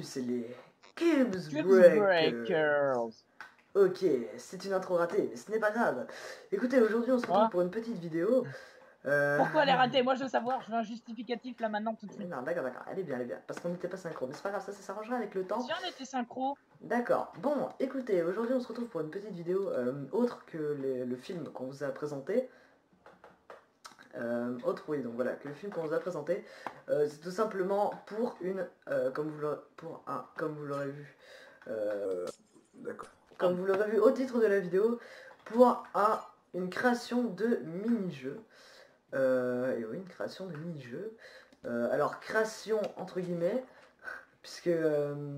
Salut, c'est les Cubes Cubes Breakers. Breakers. Ok, c'est une intro ratée, mais ce n'est pas grave. Écoutez, aujourd'hui on se retrouve Quoi? pour une petite vidéo. Pourquoi elle est ratée? Moi je veux savoir, je veux un justificatif là maintenant tout de suite. Non, d'accord, elle est bien, Parce qu'on n'était pas synchro, mais c'est pas grave, ça s'arrangera avec le temps. Si on était synchro. D'accord, bon, écoutez, aujourd'hui on se retrouve pour une petite vidéo autre que le film qu'on vous a présenté. Oui, donc voilà, que le film qu'on vous a présenté, c'est tout simplement pour une, comme vous l'aurez vu, d'accord. Comme vous l'aurez vu au titre de la vidéo, pour une création de mini-jeu. Et oui, une création de mini-jeu. Alors, création entre guillemets, puisque...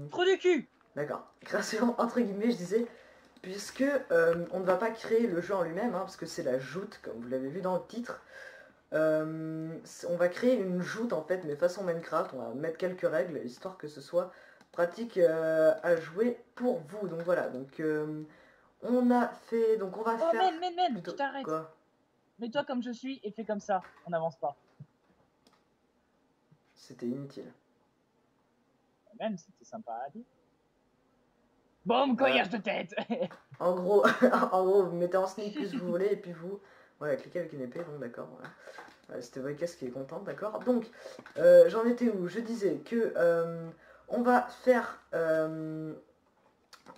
Trou du cul. D'accord, création entre guillemets, je disais, puisque on ne va pas créer le jeu en lui-même, hein, parce que c'est la joute, comme vous l'avez vu dans le titre. On va créer une joute en fait, mais façon Minecraft, on va mettre quelques règles, histoire que ce soit pratique à jouer pour vous. Donc voilà, donc on a fait, donc on va faire... Men, je t'arrête. Quoi? Mets-toi comme je suis et fais comme ça, on n'avance pas. C'était inutile. Même, c'était sympa à dire. Boum, coillage de tête. En gros, en gros, vous mettez en sneak plus vous voulez, et puis vous... Voilà, cliquez avec une épée, bon d'accord, voilà. C'était Voicast qui est content, d'accord. Donc, j'en étais où? Je disais que on va faire...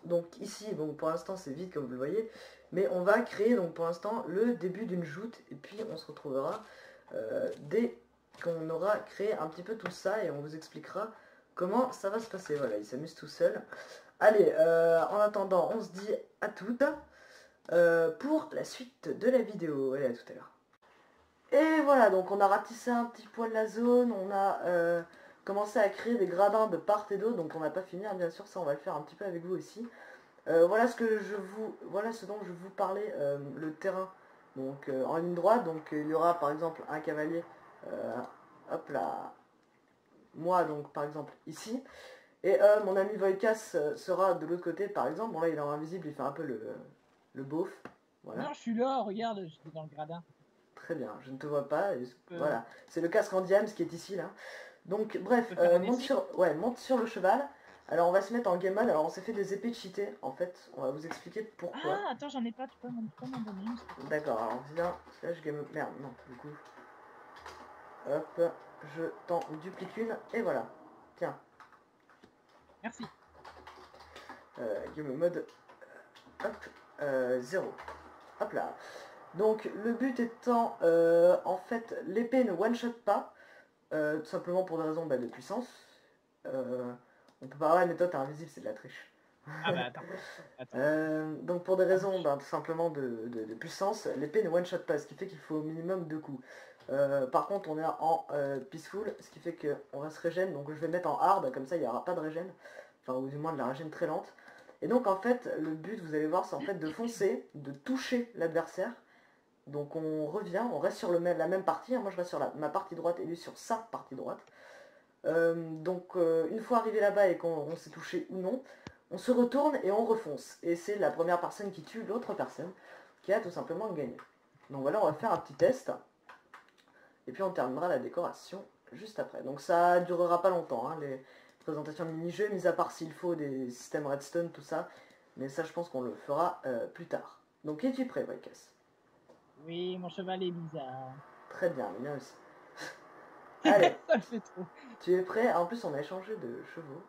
donc ici, bon, pour l'instant c'est vide comme vous le voyez, mais on va créer donc pour l'instant le début d'une joute, et puis on se retrouvera dès qu'on aura créé un petit peu tout ça, et on vous expliquera comment ça va se passer. Voilà, il s'amuse tout seul. Allez, en attendant, on se dit à toutes pour la suite de la vidéo. Allez, à tout à l'heure. Et voilà, donc on a ratissé un petit poil la zone, on a commencé à créer des gradins de part et d'autre, donc on n'a pas fini, hein, bien sûr, ça on va le faire un petit peu avec vous aussi. Voilà ce dont je vous parlais, le terrain, donc en ligne droite, donc il y aura par exemple un cavalier, hop là, moi donc par exemple ici, et mon ami Voicast sera de l'autre côté par exemple. Bon là il est invisible, il fait un peu le beauf, voilà. Non, je suis là, regarde, j'étais dans le gradin. Très bien, je ne te vois pas, voilà, c'est le casque en diams qui est ici là. Donc bref, monte sur le cheval. Alors on va se mettre en game mode. Alors on s'est fait des épées cheatées en fait, on va vous expliquer pourquoi. Ah, attends, j'en ai pas, tu peux m'en donner une. D'accord, alors viens, là je game... Merde, non, du coup. Hop, je t'en duplique une, et voilà. Tiens. Merci. Game mode, hop, 0. Hop là. Donc le but étant, en fait, l'épée ne one-shot pas, tout simplement pour des raisons de puissance. On peut pas avoir la méthode invisible, c'est de la triche. Ah bah attends. Donc pour des raisons tout simplement de puissance, l'épée ne one-shot pas, ce qui fait qu'il faut au minimum 2 coups. Par contre on est en peaceful, ce qui fait qu'on va se régène, donc je vais mettre en hard, comme ça il n'y aura pas de régène, enfin ou du moins de la régène très lente. Et donc en fait le but, vous allez voir, c'est en fait de foncer, de toucher l'adversaire. Donc on revient, on reste sur la même partie, hein. Moi je reste sur ma partie droite et lui sur sa partie droite. Une fois arrivé là-bas et qu'on s'est touché ou non, on se retourne et on refonce. Et c'est la première personne qui tue l'autre personne qui a tout simplement gagné. Donc voilà, on va faire un petit test. Et puis on terminera la décoration juste après. Donc ça durera pas longtemps, hein, les présentations de mini-jeux, mis à part s'il faut des systèmes redstone, tout ça. Mais ça je pense qu'on le fera plus tard. Donc es-tu prêt, Voicast? Oui, mon cheval est bizarre. Très bien, le mien aussi. Allez, ça le fait trop. Tu es prêt? En plus on a échangé de chevaux.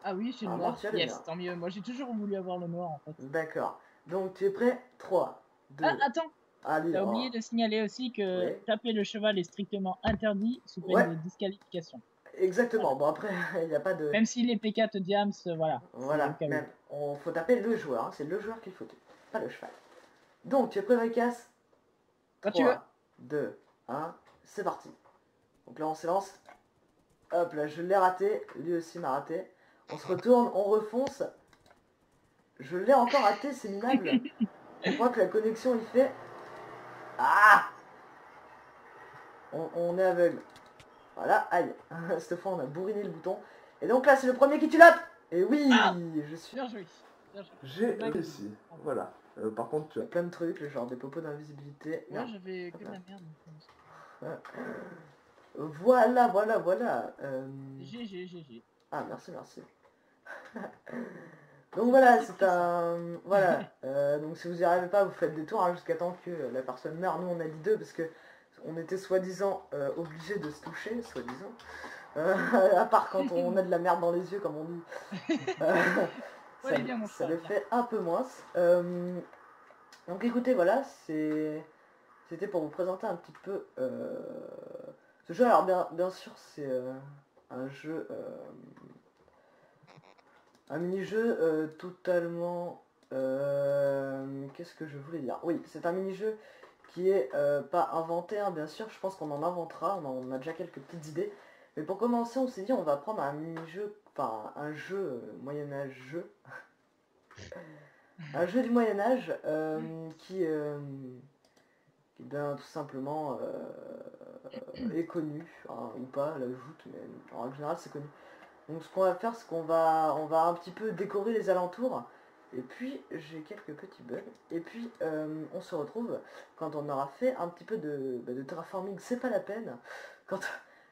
Ah oui, c'est le noir. Yes, tant mieux. Moi j'ai toujours voulu avoir le noir en fait. D'accord. Donc tu es prêt? 3, 2... Ah, attends. Allez, T'as oublié de signaler aussi que oui. taper le cheval est strictement interdit sous peine de disqualification. Exactement. Voilà. Bon après, il n'y a pas de... Même si les P4 Diams, voilà. Voilà, même. Faut taper le joueur, hein. C'est le joueur qu'il faut tuer, pas le cheval. Donc tu es prêt, Voicast? Quand tu veux. 2, 1, c'est parti. Donc là on s'élance. Hop là, je l'ai raté, lui aussi m'a raté. On se retourne, on refonce. Je l'ai encore raté, c'est minable. Je crois que la connexion il fait... Ah, on est aveugle. Voilà, aïe. Cette fois on a bourriné le bouton. Et donc là c'est le premier qui tue l'autre. Et oui, je suis... Bien joué. J'ai réussi. Voilà. Par contre tu as plein de trucs, genre des popos d'invisibilité. Moi j'avais que de la merde. Voilà. GG. Ah, merci, merci. Donc voilà, c'est un... Voilà. Donc si vous n'y arrivez pas, vous faites des tours hein, jusqu'à temps que la personne meurt. Nous, on a dit 2 parce que on était soi-disant obligés de se toucher, soi-disant. À part quand on a de la merde dans les yeux, comme on dit. Allez bien, mon Ça frère, le viens. fait un peu moins. Donc écoutez, voilà, c'était pour vous présenter un petit peu ce jeu. Alors bien sûr, c'est un jeu, un mini-jeu totalement... Qu'est-ce que je voulais dire? Oui, c'est un mini-jeu qui est pas inventé, hein, bien sûr. Je pense qu'on en inventera, on a déjà quelques petites idées. Mais pour commencer, on s'est dit on va prendre un mini-jeu, enfin un jeu Moyen-Âge jeu. Un jeu du Moyen-Âge qui bien tout simplement est connu, hein, ou pas, la joute, mais en règle générale c'est connu. Donc ce qu'on va faire, c'est on va un petit peu décorer les alentours, et puis j'ai quelques petits bugs, et puis on se retrouve quand on aura fait un petit peu de terraforming, c'est pas la peine, quand,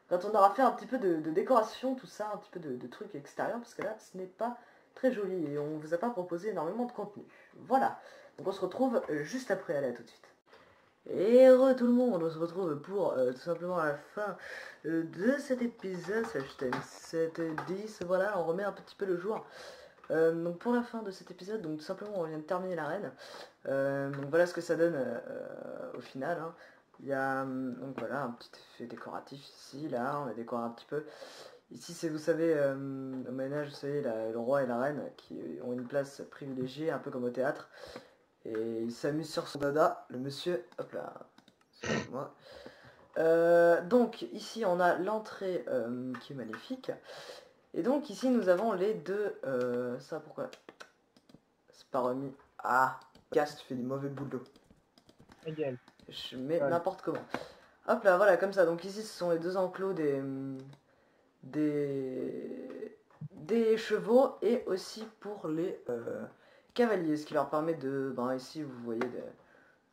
quand on aura fait un petit peu de décoration, tout ça, un petit peu de trucs extérieurs, parce que là ce n'est pas très joli, et on vous a pas proposé énormément de contenu. Voilà, donc on se retrouve juste après, allez à tout de suite. Et re tout le monde, on se retrouve pour tout simplement à la fin de cet épisode, /thème 7 et 10, voilà, on remet un petit peu le jour. Donc pour la fin de cet épisode, donc tout simplement on vient de terminer l'arène. Donc voilà ce que ça donne au final. Hein. Il y a donc voilà un petit effet décoratif ici, là, on a décoré un petit peu. Ici c'est vous savez, au Moyen-Âge, vous savez, le roi et la reine qui ont une place privilégiée, un peu comme au théâtre. Et il s'amuse sur son dada, le monsieur. Hop là. Excusez-moi. Donc ici on a l'entrée qui est magnifique. Et donc ici nous avons les deux... ça pourquoi c'est pas remis. Ah, Cast fait des mauvais boulots. Égale. Je mets Ouais. n'importe comment. Hop là, voilà, comme ça. Donc ici ce sont les deux enclos des chevaux et aussi pour les cavaliers. Ce qui leur permet de... Ben ici vous voyez...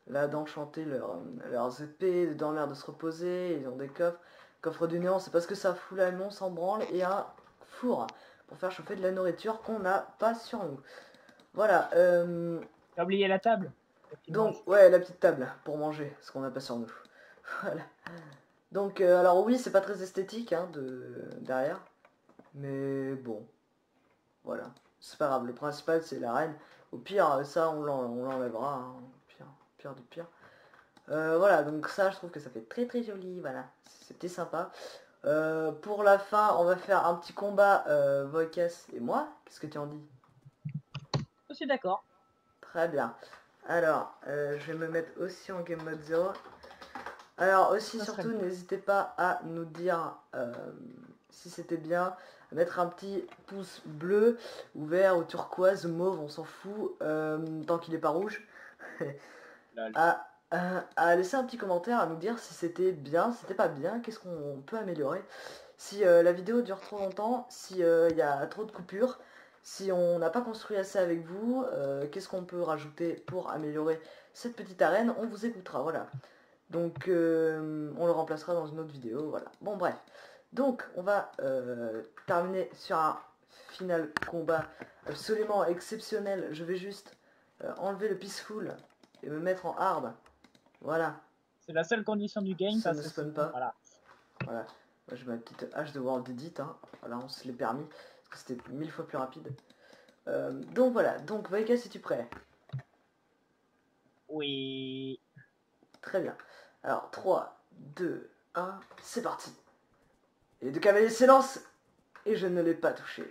Là d'enchanter leurs épées, de dormir, de se reposer, ils ont des coffres. Coffre du néant, c'est parce que ça fout la on s'en branle, et un four pour faire chauffer de la nourriture qu'on n'a pas sur nous. Voilà. T'as oublié la table? Donc, ouais, la petite table pour manger, ce qu'on n'a pas sur nous. Voilà. Donc, alors oui, c'est pas très esthétique hein, derrière, mais bon, voilà. C'est pas grave, le principal c'est la reine. Au pire, ça on l'enlèvera, hein. Pire du pire. Voilà, donc ça je trouve que ça fait très très joli, voilà, c'était sympa. Pour la fin, on va faire un petit combat Voikas et moi, qu'est-ce que tu en dis? Je suis d'accord. Très bien. Alors, je vais me mettre aussi en game mode 0. Alors aussi, surtout, n'hésitez pas à nous dire si c'était bien, à mettre un petit pouce bleu, ou vert, ou turquoise, mauve, on s'en fout, tant qu'il n'est pas rouge. À laisser un petit commentaire, à nous dire si c'était bien, si c'était pas bien, qu'est-ce qu'on peut améliorer. Si la vidéo dure trop longtemps, si il y a trop de coupures, si on n'a pas construit assez avec vous, qu'est-ce qu'on peut rajouter pour améliorer cette petite arène, on vous écoutera, voilà. Donc on le remplacera dans une autre vidéo, voilà. Bon bref, donc on va terminer sur un final combat absolument exceptionnel. Je vais juste enlever le peaceful et me mettre en hard. Voilà. C'est la seule condition du game, Ça parce ne que spawn sinon, pas. voilà. Voilà. Moi j'ai ma petite hache de World Edit, hein. Voilà, on se l'est permis, parce que c'était 1000 fois plus rapide. Donc voilà, donc Vaika, si tu es prêt? Oui. Très bien. Alors 3, 2, 1, c'est parti. Et les deux cavaliers s'élancent, et je ne l'ai pas touché.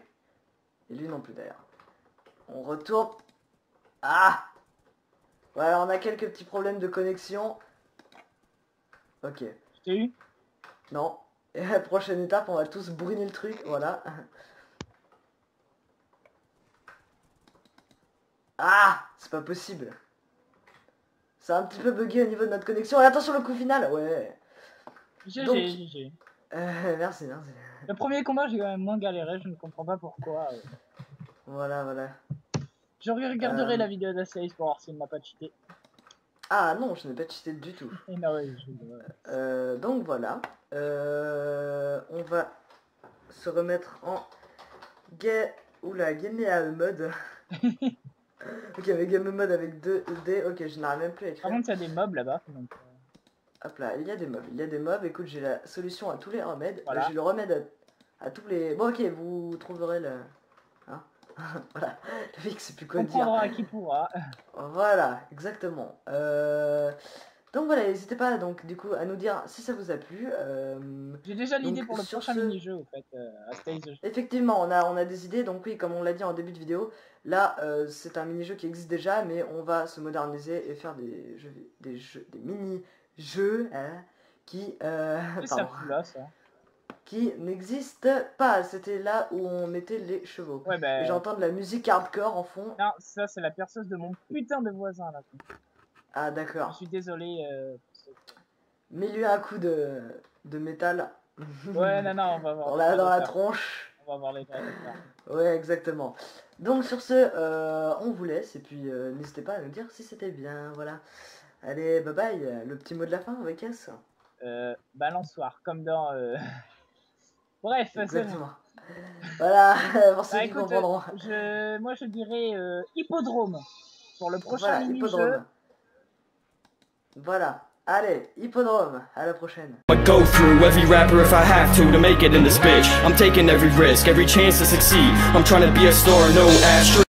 Et lui non plus d'ailleurs. On retourne. Ah! Voilà, on a quelques petits problèmes de connexion. Ok. Je t'ai eu? Non. Et la prochaine étape, on va tous brûler le truc, voilà. Ah! C'est pas possible. C'est un petit peu bugué au niveau de notre connexion. Et attention le coup final, ouais. Donc, GG. merci, merci. Le premier combat, j'ai quand même moins galéré, je ne comprends pas pourquoi. Voilà, voilà. Je regarderai la vidéo d'Acelis pour voir s'il m'a pas cheaté. Ah non, je n'ai pas cheaté du tout. Et non, ouais, Donc voilà. On va se remettre en Oula, game mode. Ok, avec game mode avec 2D. Ok, je n'arrive même plus à écrire. Par contre, il y a des mobs là-bas. Donc... Hop là, il y a des mobs. Écoute, j'ai la solution à tous les remèdes. Voilà. J'ai le remède à tous les... Bon, ok, vous trouverez le... Hein. Voilà, le mec, c'est plus quoi on dire. prendra qui pourra. Voilà, exactement. Donc voilà, n'hésitez pas donc du coup à nous dire si ça vous a plu. J'ai déjà l'idée donc, pour le prochain mini-jeu au fait, à Stay the Jeu. Effectivement, on a des idées, donc oui, comme on l'a dit en début de vidéo, là c'est un mini-jeu qui existe déjà, mais on va se moderniser et faire des mini-jeux hein, qui, pardon, Là, ça. qui n'existent pas. C'était là où on mettait les chevaux. Ouais, bah... Et j'entends de la musique hardcore en fond. Non, ça c'est la perceuse de mon putain de voisin là. Ah d'accord. Je suis désolé. Mets-lui un coup de métal. Ouais, non, on va voir. Dans la tronche. On va voir les traits. Ouais, exactement. Donc sur ce, on vous laisse et puis n'hésitez pas à nous dire si c'était bien. Voilà. Allez, bye bye. Le petit mot de la fin avec S. Balançoire, comme dans... Bref, exactement. Voilà, pour ceux qui comprendront. Moi je dirais hippodrome pour le prochain mini-jeu. Voilà. Allez, hippodrome, à la prochaine. I go through every rapper if I have to make it in this bitch. I'm taking every risk, every chance to succeed. I'm trying to be a star, no asterisk.